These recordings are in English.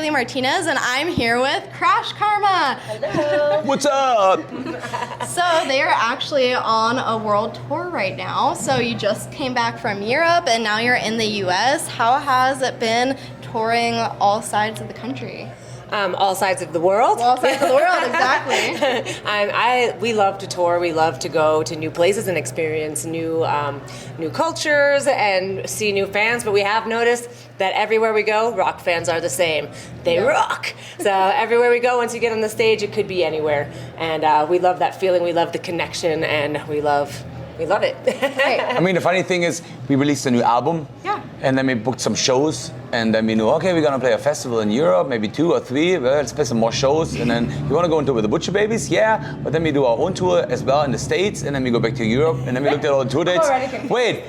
Kalie Martinez, and I'm here with KrashKarma. Hello. What's up? So they are actually on a world tour right now. So you just came back from Europe, and now you're in the U.S. How has it been touring all sides of the country? All sides of the world. All sides of the world, exactly. We love to tour. We love to go to new places and experience new cultures and see new fans. But we have noticed that everywhere we go, rock fans are the same. They rock. So everywhere we go, once you get on the stage, it could be anywhere. And we love that feeling. We love the connection, and we love it. Right. I mean, the funny thing is, we released a new album, and then we booked some shows, and then we knew, okay, we're gonna play a festival in Europe, maybe 2 or 3. Well, let's play some more shows, and then you wanna go on tour with the Butcher Babies? Yeah, but then we do our own tour as well in the States, and then we go back to Europe, and then we looked at all the tour dates. Wait,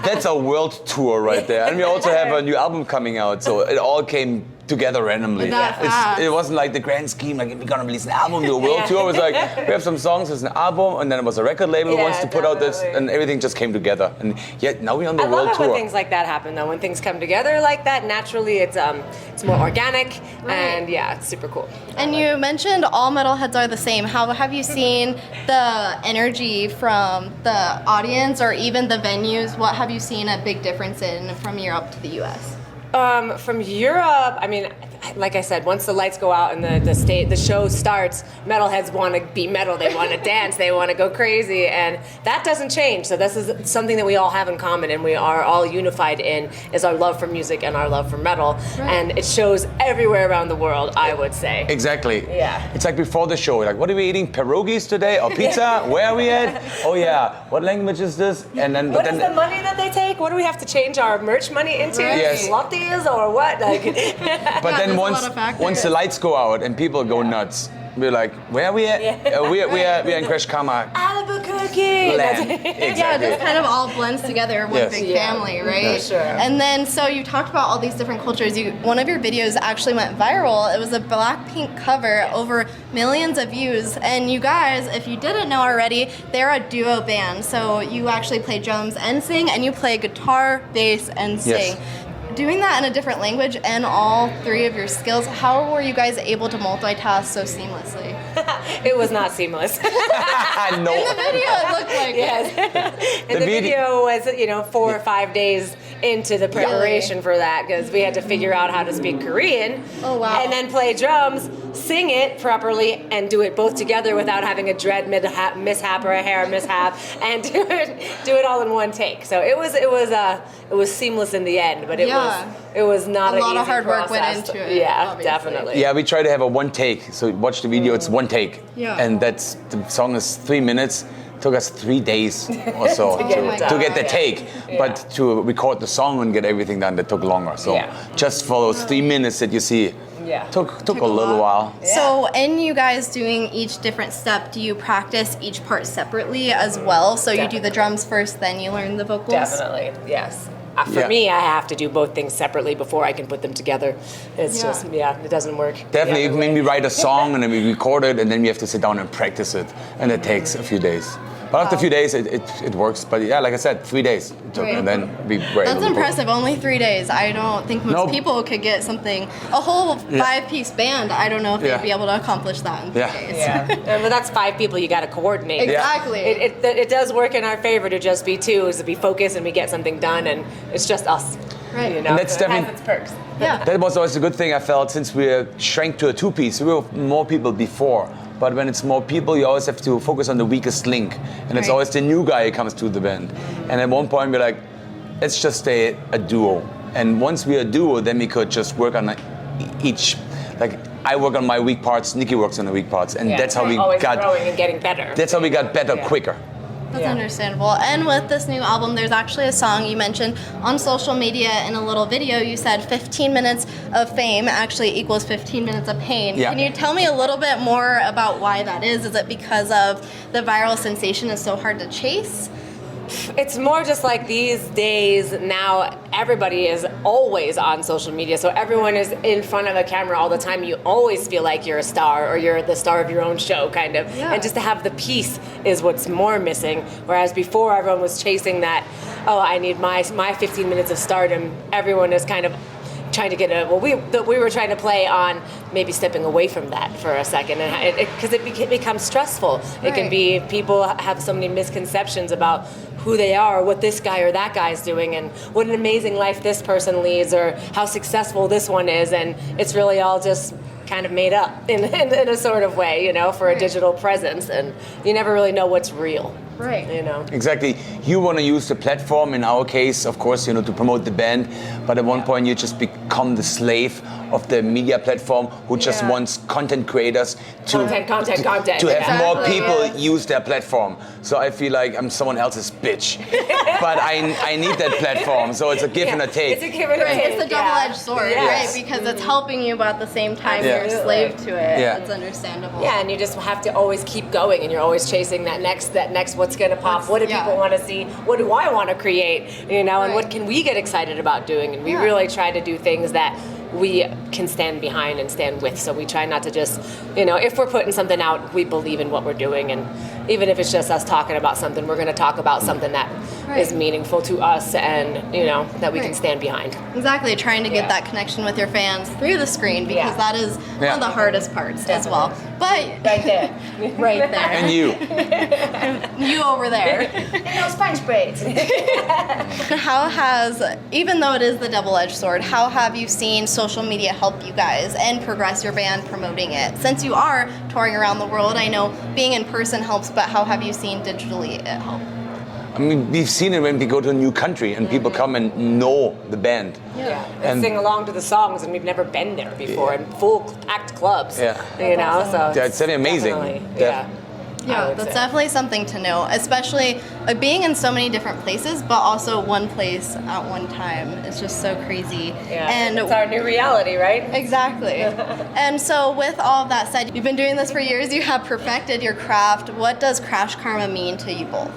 that's a world tour right there, and we also have a new album coming out, so it all came together randomly. It wasn't like the grand scheme, like we're gonna release an album, do a world tour. It was like, we have some songs, there's an album, and then it was a record label who wants to put out this, and everything just came together. And yet now we're on the world tour. I love it when things like that happen, though. When things come together like that, naturally it's more organic, and it's super cool. And you mentioned all metalheads are the same. How have you seen the energy from the audience or even the venues? What have you seen a big difference in from Europe to the U.S.? From Europe, I mean, like I said, once the lights go out and the show starts, metalheads want to be metal. They want to dance. They want to go crazy, and that doesn't change. So this is something that we all have in common, and we are all unified in is our love for music and our love for metal, and it shows everywhere around the world. I would say. Exactly. Yeah. It's like before the show, like, what are we eating? Pierogies today or pizza? Where are we at? Oh yeah. What language is this? And then. What is the money that they take? What do we have to change our merch money into? Yes. Zlotys or what? Like. But then once the lights go out and people go nuts, we're like, where are we at? We're in KrashKarma. Albuquerque. Land. Exactly. Yeah, it just kind of all blends together in one big family, right? Sure. And then, so you talked about all these different cultures. One of your videos actually went viral. It was a Blackpink cover, over millions of views. And you guys, if you didn't know already, they're a duo band. So you actually play drums and sing, and you play guitar, bass, and sing. Yes. Doing that in a different language and all 3 of your skills, how were you guys able to multitask so seamlessly? It was not seamless. No. In the video, it looked like it. And the video was, 4 or 5 days into the preparation for that, because we had to figure out how to speak Korean. Oh, wow. And then play drums, sing it properly, and do it both together without having a dread mishap or a hair mishap, and do it all in one take. So it was seamless in the end, but it was not a lot easy of hard work process. went into it. Yeah, obviously. definitely. Yeah, we try to have a one take. So watch the video, it's one take. Yeah. And the song is 3 minutes. Took us 3 days or so to get the take. But to record the song and get everything done, that took longer. So just for those 3 minutes that you see, took a little while. Yeah. So in you guys doing each different step, do you practice each part separately as well? So you do the drums first, then you learn the vocals? Definitely, yes. For me, I have to do both things separately before I can put them together. It's just, it doesn't work. Definitely, I mean, we write a song and then we record it, and then we have to sit down and practice it. And it takes a few days. But after a few days, it works. But yeah, like I said, 3 days it took, and then we were That's impressive. Only 3 days. I don't think most people could get something, a whole 5-piece band. I don't know if they'd be able to accomplish that in 3 days. Yeah, but that's 5 people you got to coordinate. Exactly. It does work in our favor to just be 2, is to be focused and we get something done, and it's just us. Right. And that's definitely, it has its perks. Yeah. That was always a good thing I felt, since we shrank to a 2-piece. We were more people before. But when it's more people, you always have to focus on the weakest link. And it's always the new guy who comes to the band. And at one point, we're like, let's just stay a duo. And once we're a duo, then we could just work on each, like, I work on my weak parts, Nikki works on the weak parts. And that's how we got growing and getting better. That's how we got better quicker. That's understandable. And with this new album, there's actually a song you mentioned on social media in a little video. You said 15 minutes of fame actually equals 15 minutes of pain. Yeah. Can you tell me a little bit more about why that is? Is it because of the viral sensation is so hard to chase? It's more just like these days now, everybody is always on social media, so everyone is in front of a camera all the time. You always feel like you're a star, or you're the star of your own show, kind of. Yeah. And just to have the peace is what's more missing. Whereas before, everyone was chasing that, oh, I need my 15 minutes of stardom. Everyone is kind of trying to get we were trying to play on maybe stepping away from that for a second, and because it becomes stressful. It can be, people have so many misconceptions about who they are, what this guy or that guy is doing, and what an amazing life this person leads, or how successful this one is, and it's really all just kind of made up in a sort of way, you know, for a digital presence, and you never really know what's real. Right. You know. Exactly. You want to use the platform, in our case, of course, you know, to promote the band, but at one point you just become the slave of the media platform who just wants content creators to have more people use their platform. So I feel like I'm someone else's bitch, but I need that platform. So it's a give and a take. It's a give and a take. It's a double-edged sword, right? Because it's helping you, but at the same time you're a slave to it. Yeah. It's understandable. Yeah, and you just have to always keep going, and you're always chasing that next what's going to pop. What do people want to see? What do I want to create? You know, and what can we get excited about doing? And we really try to do things that we can stand behind and stand with. So we try not to just, you know, if we're putting something out, we believe in what we're doing, and even if it's just us talking about something, we're going to talk about something that is meaningful to us, and you know, that we can stand behind. Exactly, trying to get that connection with your fans through the screen, because that is one of the hardest parts as well. But Right there. right there. And you. You over there. And those sponge braids. How has, even though it is the double-edged sword, how have you seen social media help you guys and progress your band promoting it? Since you are touring around the world, I know being in person helps, but how have you seen digitally it help? I mean, we've seen it when we go to a new country and people come and know the band. And sing along to the songs, and we've never been there before, in full packed clubs. You know, so it's really amazing. Yeah, that's definitely something to know, especially being in so many different places, but also one place at one time. It's just so crazy. And it's our new reality, right? Exactly. And so with all of that said, you've been doing this for years, you have perfected your craft. What does KrashKarma mean to you both?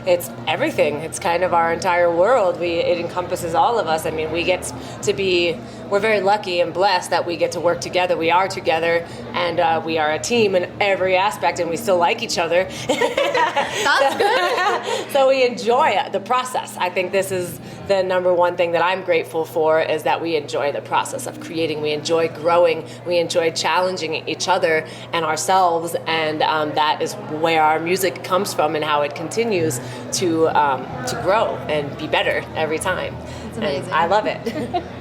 It's everything. It's kind of our entire world. It encompasses all of us. I mean, we're very lucky and blessed that we get to work together. We are together, and we are a team in every aspect, and we still like each other. That's good. So we enjoy the process. I think this is the number one thing that I'm grateful for, is that we enjoy the process of creating. We enjoy growing. We enjoy challenging each other and ourselves, and that is where our music comes from and how it continues to grow and be better every time. It's amazing. And I love it.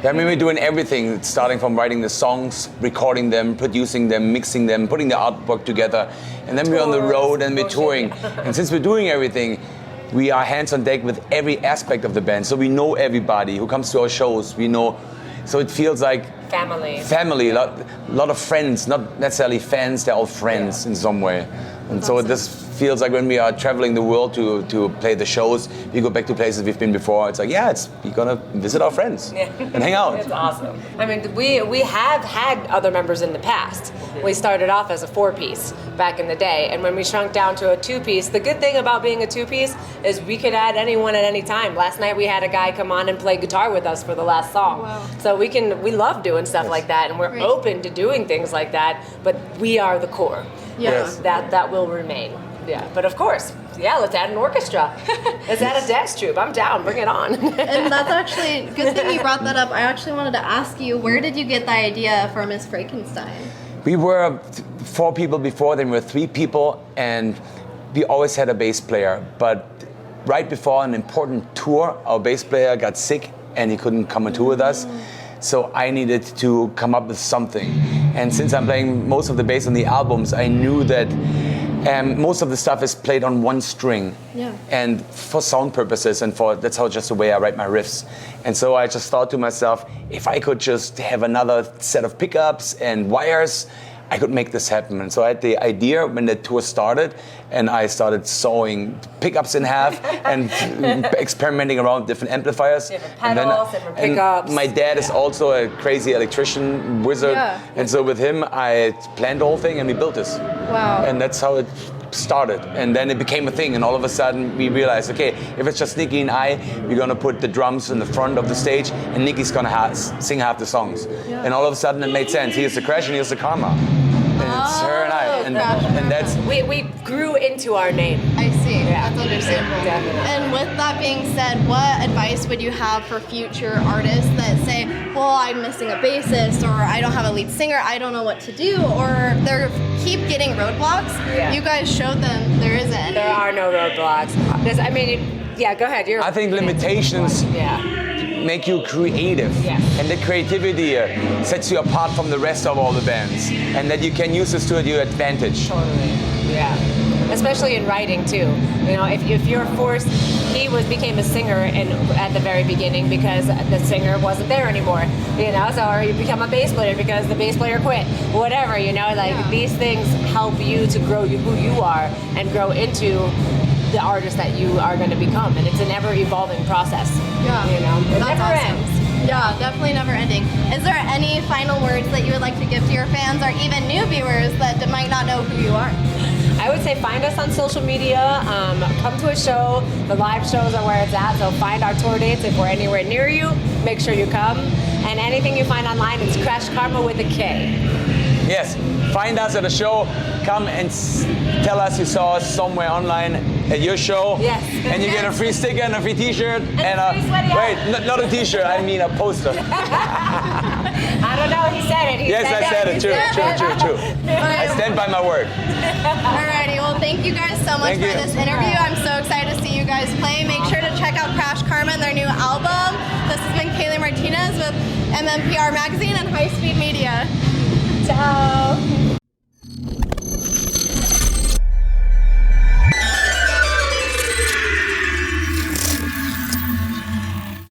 I mean, we're doing everything, starting from writing the songs, recording them, producing them, mixing them, putting the artwork together, and then we're on the road and we're touring. And since we're doing everything, we are hands on deck with every aspect of the band. So we know everybody who comes to our shows. We know, so it feels like family. A lot of friends, not necessarily fans. They're all friends in some way. And so this feels like when we are traveling the world to play the shows, we go back to places we've been before. It's like, we're gonna visit our friends and hang out. It's awesome. I mean, we have had other members in the past. We started off as a 4-piece back in the day, and when we shrunk down to a 2-piece, the good thing about being a 2-piece is we could add anyone at any time. Last night we had a guy come on and play guitar with us for the last song. Wow. So we love doing stuff like that, and we're open to doing things like that, but we are the core. Yes. That will remain. Yeah, but of course, let's add an orchestra. Let's add a dance troupe. I'm down. Bring it on. And that's actually good thing you brought that up. I actually wanted to ask you, where did you get the idea for Miss Frankenstein? We were 4 people before, then we were 3 people, and we always had a bass player. But right before an important tour, our bass player got sick and he couldn't come on tour with us. So I needed to come up with something. And since I'm playing most of the bass on the albums, I knew that most of the stuff is played on one string. And for sound purposes, and that's just the way I write my riffs. And so I just thought to myself, if I could just have another set of pickups and wires, I could make this happen. And so I had the idea when the tour started, and I started sawing pickups in half and experimenting around with different amplifiers. Different pedals, different pickups. My dad is also a crazy electrician wizard. And so with him, I planned the whole thing and we built this. Wow. And that's how it started. And then it became a thing. And all of a sudden, we realized, okay, if it's just Nikki and I, we're going to put the drums in the front of the stage, and Nikki's going to sing half the songs. And all of a sudden, it made sense. Here's the Crash and here's the Karma. And it's her and I. And that's... We grew into our name. I see. challenging. Yeah. That's understandable. Definitely. And with that being said, what advice would you have for future artists that say, well, I'm missing a bassist, or I don't have a lead singer, I don't know what to do, or they keep getting roadblocks? Yeah. You guys showed them there isn't any. There are no roadblocks. I mean, yeah, go ahead. I think limitations make you creative. Yeah. And the creativity sets you apart from the rest of all the bands. And that you can use this to your advantage. Totally. Yeah. Especially in writing too. You know, if you're forced, he became a singer at the very beginning because the singer wasn't there anymore. You know, so or you become a bass player because the bass player quit. Whatever, you know, like these things help you to grow who you are and grow into the artist that you are going to become, and it's an ever-evolving process. Yeah, you know, it that's never awesome. ends. Yeah, definitely never ending. Is there any final words that you would like to give to your fans, or even new viewers that might not know who you are? I would say find us on social media, come to a show. The live shows are where it's at, so find our tour dates. If we're anywhere near you, make sure you come. And anything you find online, it's KrashKarma with a K. Yes, find us at a show, come and tell us you saw us somewhere online at your show. Yes. And you get a free sticker and a free t-shirt. And a free sweaty wait, not a t-shirt, I mean a poster. I don't know, he said it. Yes, I said it, true. I stand by my word. Alrighty, well thank you guys so much for this interview. I'm so excited to see you guys play. Make sure to check out KrashKarma and their new album. This has been Kalie Martinez with MMPR Magazine and High Speed Media. Ciao.